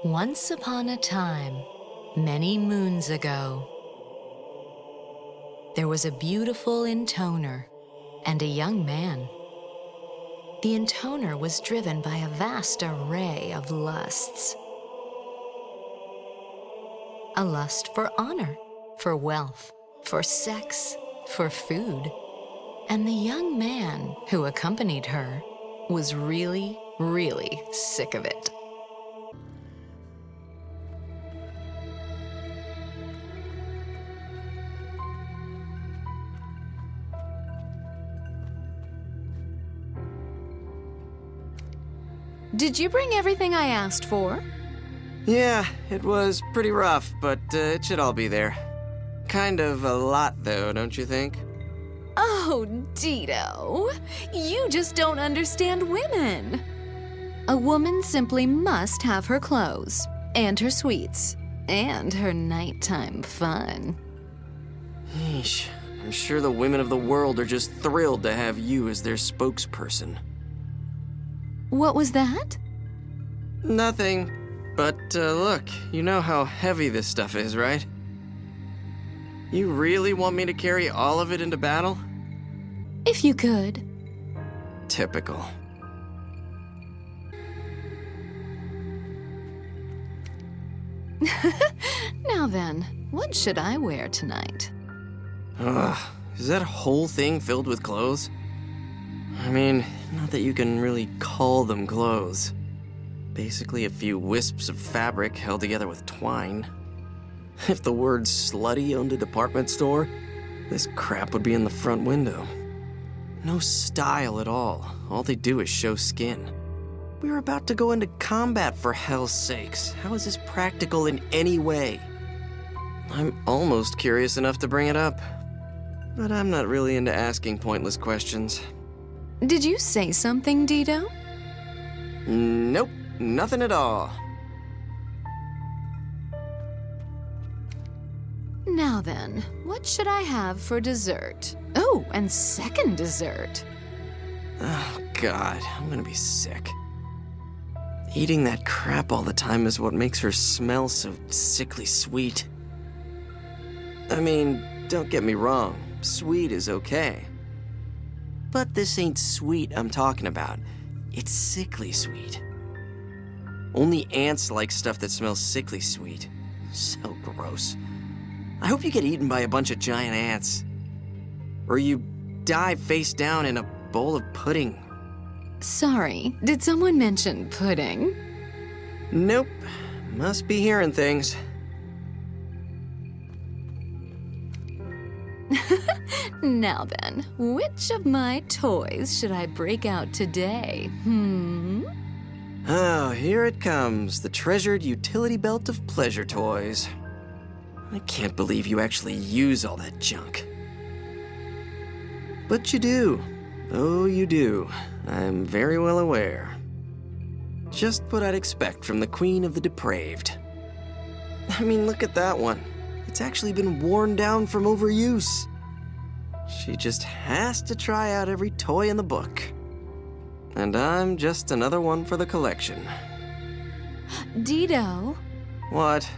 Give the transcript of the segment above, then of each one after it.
Once upon a time, many moons ago, there was a beautiful intoner and a young man. The intoner was driven by a vast array of lusts. A lust for honor, for wealth, for sex, for food. And the young man who accompanied her was really, really sick of it. Did you bring everything I asked for? Yeah, it was pretty rough, but it should all be there. Kind of a lot, though, don't you think? Oh, Dito, you just don't understand women. A woman simply must have her clothes, and her sweets, and her nighttime fun. Yeesh, I'm sure the women of the world are just thrilled to have you as their spokesperson. What was that? Nothing. But look, you know how heavy this stuff is, right? You really want me to carry all of it into battle? If you could. Typical. Now then, what should I wear tonight? Ugh, is that whole thing filled with clothes? I mean, not that you can really call them clothes. Basically a few wisps of fabric held together with twine. If the word slutty owned a department store, this crap would be in the front window. No style at all. All they do is show skin. We were about to go into combat, for hell's sakes. How is this practical in any way? I'm almost curious enough to bring it up. But I'm not really into asking pointless questions. Did you say something, Dito? Nope, nothing at all. Now then, what should I have for dessert? Oh, and second dessert. Oh, God, I'm gonna be sick. Eating that crap all the time is what makes her smell so sickly sweet. I mean, don't get me wrong, sweet is okay. But this ain't sweet I'm talking about. It's sickly sweet. Only ants like stuff that smells sickly sweet. So gross. I hope you get eaten by a bunch of giant ants. Or you die face down in a bowl of pudding. Sorry, did someone mention pudding? Nope. Must be hearing things. Now then, which of my toys should I break out today? Oh, here it comes. The treasured utility belt of pleasure toys. I can't believe you actually use all that junk. But you do. Oh, you do. I'm very well aware. Just what I'd expect from the queen of the depraved. I mean, look at that one. It's actually been worn down from overuse. She just has to try out every toy in the book. And I'm just another one for the collection. Dito, What?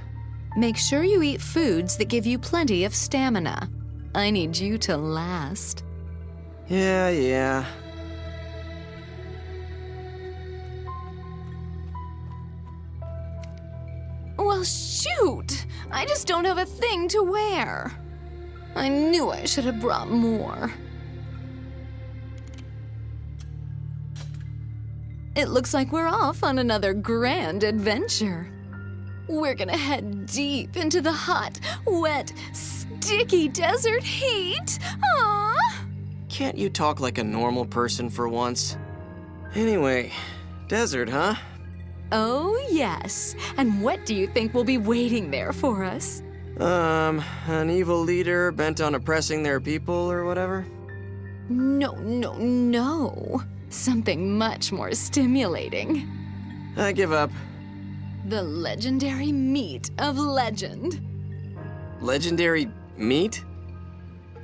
make sure you eat foods that give you plenty of stamina. I need you to last. Yeah. Well, shoot! I just don't have a thing to wear. I knew I should have brought more. It looks like we're off on another grand adventure. We're gonna head deep into the hot, wet, sticky desert heat. Aww! Can't you talk like a normal person for once? Anyway, desert, huh? Oh, yes. And what do you think will be waiting there for us? An evil leader bent on oppressing their people or whatever? No. Something much more stimulating. I give up. The legendary meat of legend. Legendary meat?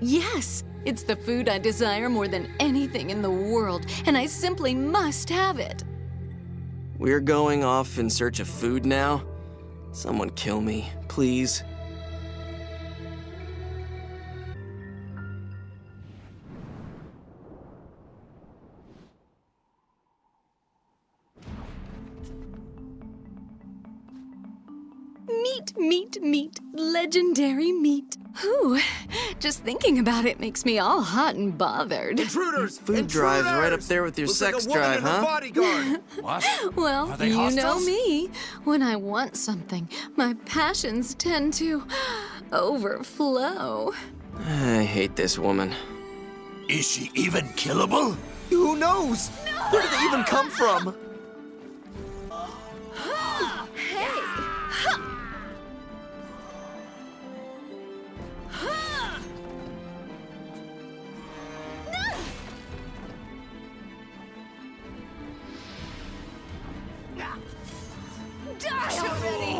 Yes, it's the food I desire more than anything in the world, and I simply must have it. We're going off in search of food now? Someone kill me, please. Meat, legendary meat. Whew, just thinking about it makes me all hot and bothered. Intruders! Food drive's right up there with your Looks sex like a woman drive, and a huh? bodyguard. What? Well, Are they you know hostiles? me. When I want something, my passions tend to overflow. I hate this woman. Is she even killable? Who knows? Where did they even come from? Hey! Die already!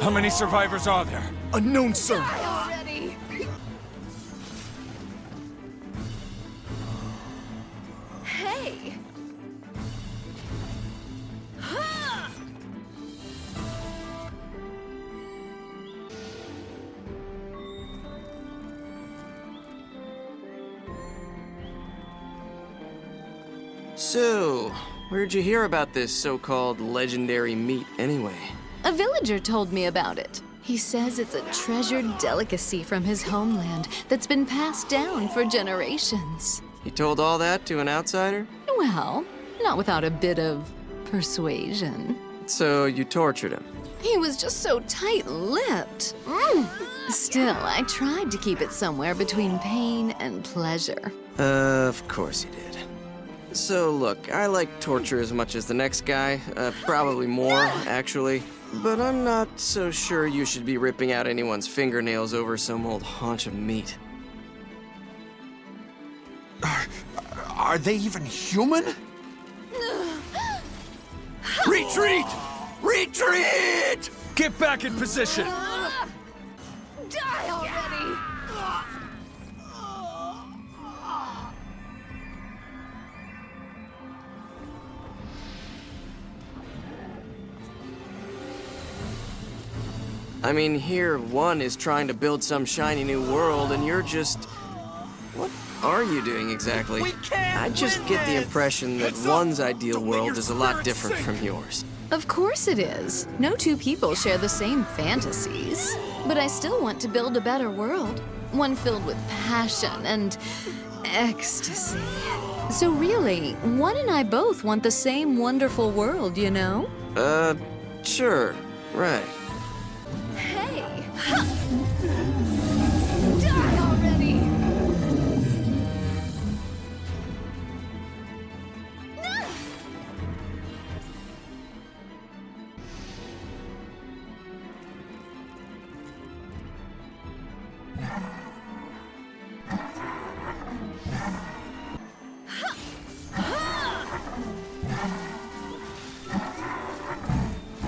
How many survivors are there? Unknown, sir. Already! Hey! So, where'd you hear about this so-called legendary meat anyway? A villager told me about it. He says it's a treasured delicacy from his homeland that's been passed down for generations. You told all that to an outsider? Well, not without a bit of persuasion. So you tortured him? He was just so tight-lipped. Still, I tried to keep it somewhere between pain and pleasure. Of course you did. So look, I like torture as much as the next guy, probably more, actually. But I'm not so sure you should be ripping out anyone's fingernails over some old haunch of meat. Are they even human? Retreat! Retreat! Get back in position! Die already! I mean, here one is trying to build some shiny new world, and you're just... What are you doing exactly? We can't I just win get the this! impression that Heads up! one's ideal Don't let world your is a lot spirit different sink! from yours. Of course it is. No two people share the same fantasies. But I still want to build a better world. One filled with passion and ecstasy. So really, one and I both want the same wonderful world, you know? Sure, right. Hey! Die already!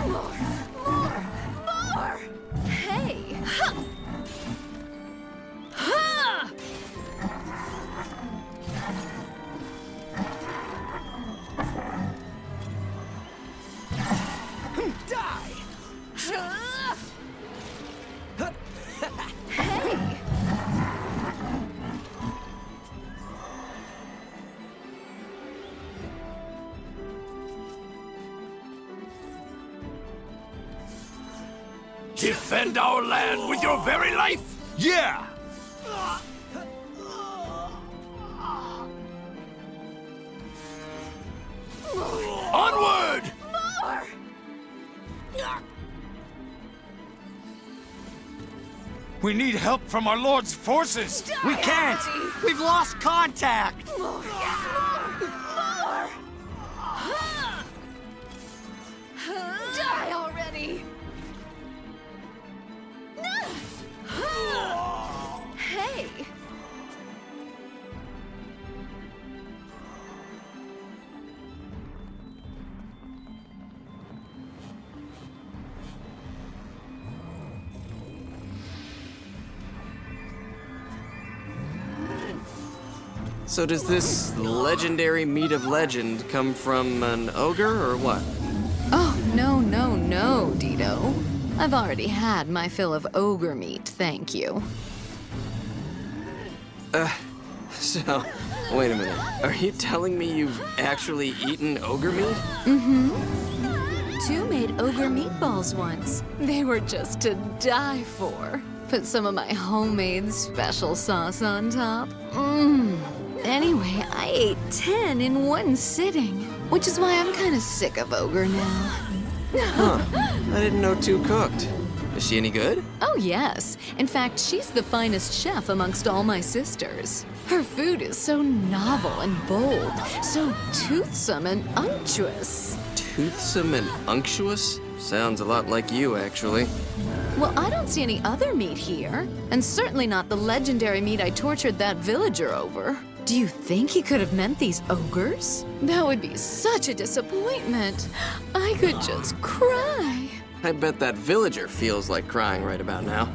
More! Hey! Die! Hey! Defend our land with your very life? Yeah! Onward! We need help from our Lord's forces! We can't! We've lost contact! More! Die already! So does this legendary meat of legend come from an ogre or what? Oh, no, Dido. I've already had my fill of ogre meat, thank you. So, wait a minute. Are you telling me you've actually eaten ogre meat? Two made ogre meatballs once. They were just to die for. Put some of my homemade special sauce on top. Anyway, I ate 10 in one sitting, which is why I'm kind of sick of ogre now. I didn't know two cooked. Is she any good? Oh, yes. In fact, she's the finest chef amongst all my sisters. Her food is so novel and bold, so toothsome and unctuous. Toothsome and unctuous? Sounds a lot like you, actually. Well, I don't see any other meat here, and certainly not the legendary meat I tortured that villager over. Do you think he could have meant these ogres? That would be such a disappointment. I could just cry. I bet that villager feels like crying right about now.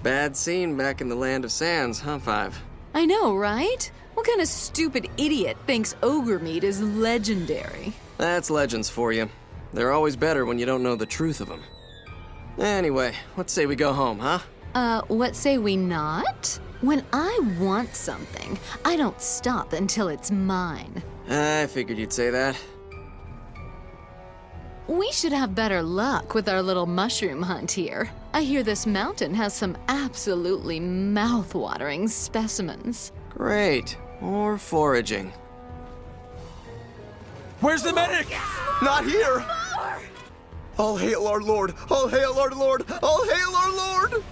Bad scene back in the land of sands, huh, Five? I know, right? What kind of stupid idiot thinks ogre meat is legendary? That's legends for you. They're always better when you don't know the truth of them. Anyway, let's say we go home, huh? What say we not? When I want something, I don't stop until it's mine. I figured you'd say that. We should have better luck with our little mushroom hunt here. I hear this mountain has some absolutely mouth-watering specimens. Great. More foraging. Where's the medic? Not here! All hail our Lord! All hail our Lord! All hail our Lord!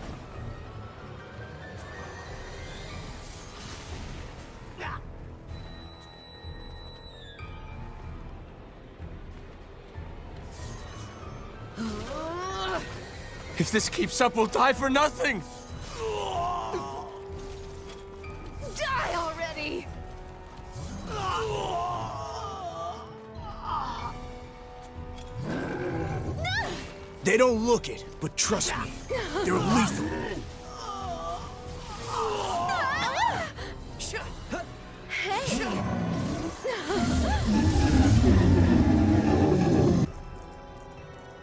If this keeps up, we'll die for nothing! Die already! They don't look it, but trust me, they're lethal.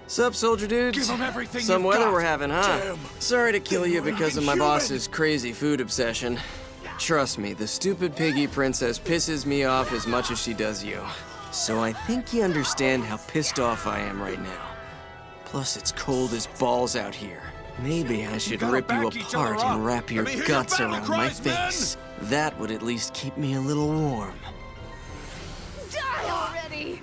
Sup, soldier dudes? Give 'em everything Some you've weather got. we're having, huh? Damn. Sorry to kill you They because of weren't my even boss's crazy food obsession. Trust me, the stupid piggy princess pisses me off as much as she does you. So I think you understand how pissed off I am right now. Plus, it's cold as balls out here. Maybe I should gotta rip you back each other apart up. and wrap your Let me hear your guts battle around cries, my men. face. That would at least keep me a little warm. Die already!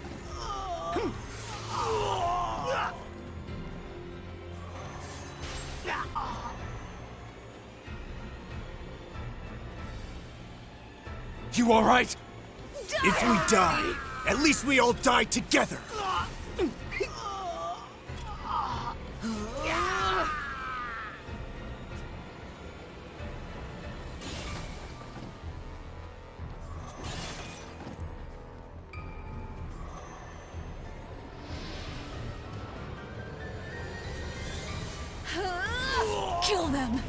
You all right? If we die, at least we all die together. Kill them!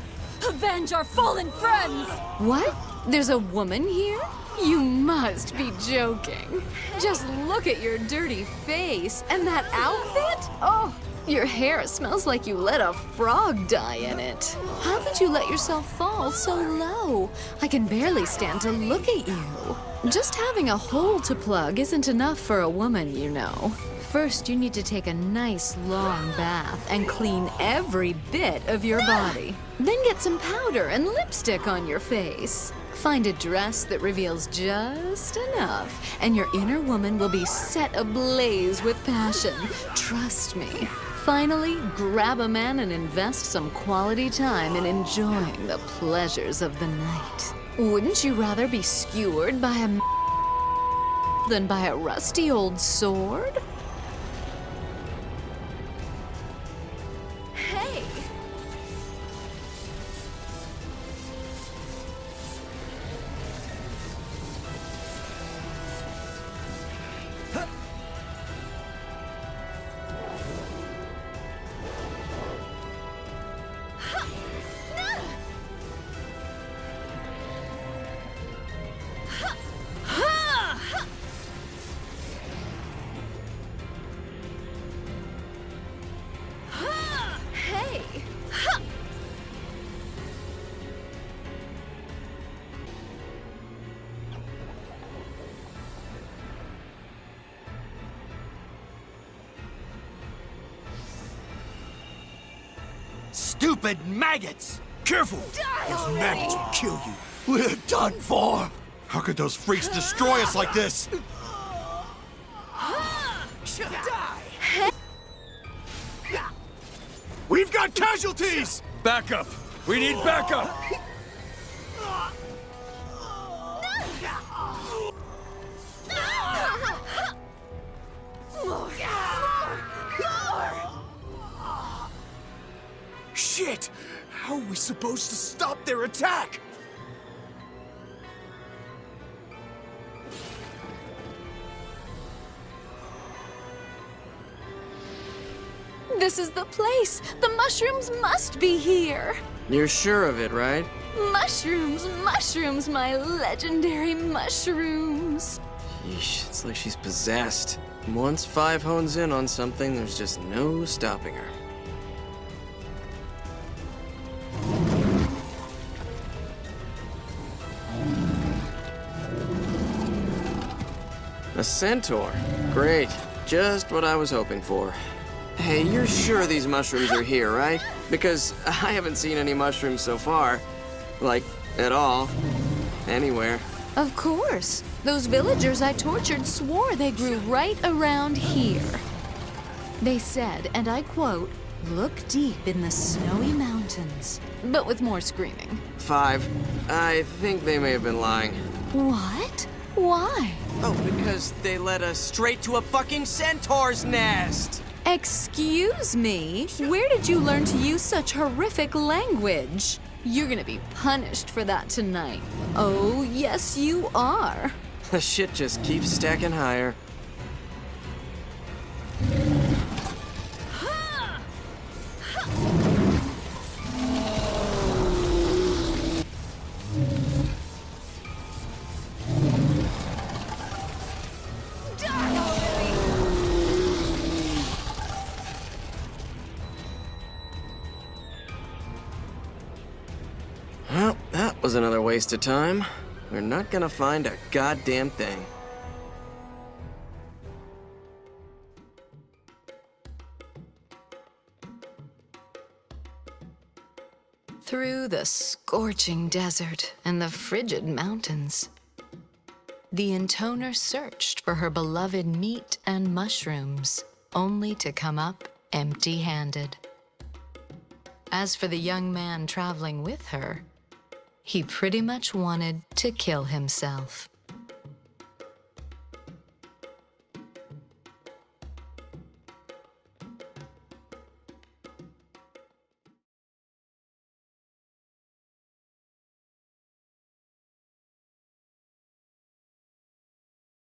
Avenge our fallen friends! What? There's a woman here? You must be joking. Just look at your dirty face and that outfit. Oh, your hair smells like you let a frog die in it. How could you let yourself fall so low? I can barely stand to look at you. Just having a hole to plug isn't enough for a woman, you know. First, you need to take a nice long bath and clean every bit of your body. Then get some powder and lipstick on your face. Find a dress that reveals just enough, and your inner woman will be set ablaze with passion. Trust me. Finally, grab a man and invest some quality time in enjoying the pleasures of the night. Wouldn't you rather be skewered by a than by a rusty old sword? stupid maggots! Careful! Those maggots will kill you. We're done for! How could those freaks destroy us like this? We've got casualties! Backup! We need backup! Shit! How are we supposed to stop their attack? This is the place! The mushrooms must be here! You're sure of it, right? Mushrooms, mushrooms, my legendary mushrooms! Yeesh, it's like she's possessed. Once Five hones in on something, there's just no stopping her. A centaur. Great. Just what I was hoping for. Hey, you're sure these mushrooms are here, right? Because I haven't seen any mushrooms so far. Like, at all. Anywhere. Of course. Those villagers I tortured swore they grew right around here. They said, and I quote, "Look deep in the snowy mountains," but with more screaming. Five. I think they may have been lying. What? Why? Oh, because they led us straight to a fucking centaur's nest! Excuse me? Where did you learn to use such horrific language? You're gonna be punished for that tonight. Oh, yes, you are. The shit just keeps stacking higher. Well, that was another waste of time. We're not gonna find a goddamn thing. Through the scorching desert and the frigid mountains, the intoner searched for her beloved meat and mushrooms, only to come up empty-handed. As for the young man traveling with her, he pretty much wanted to kill himself.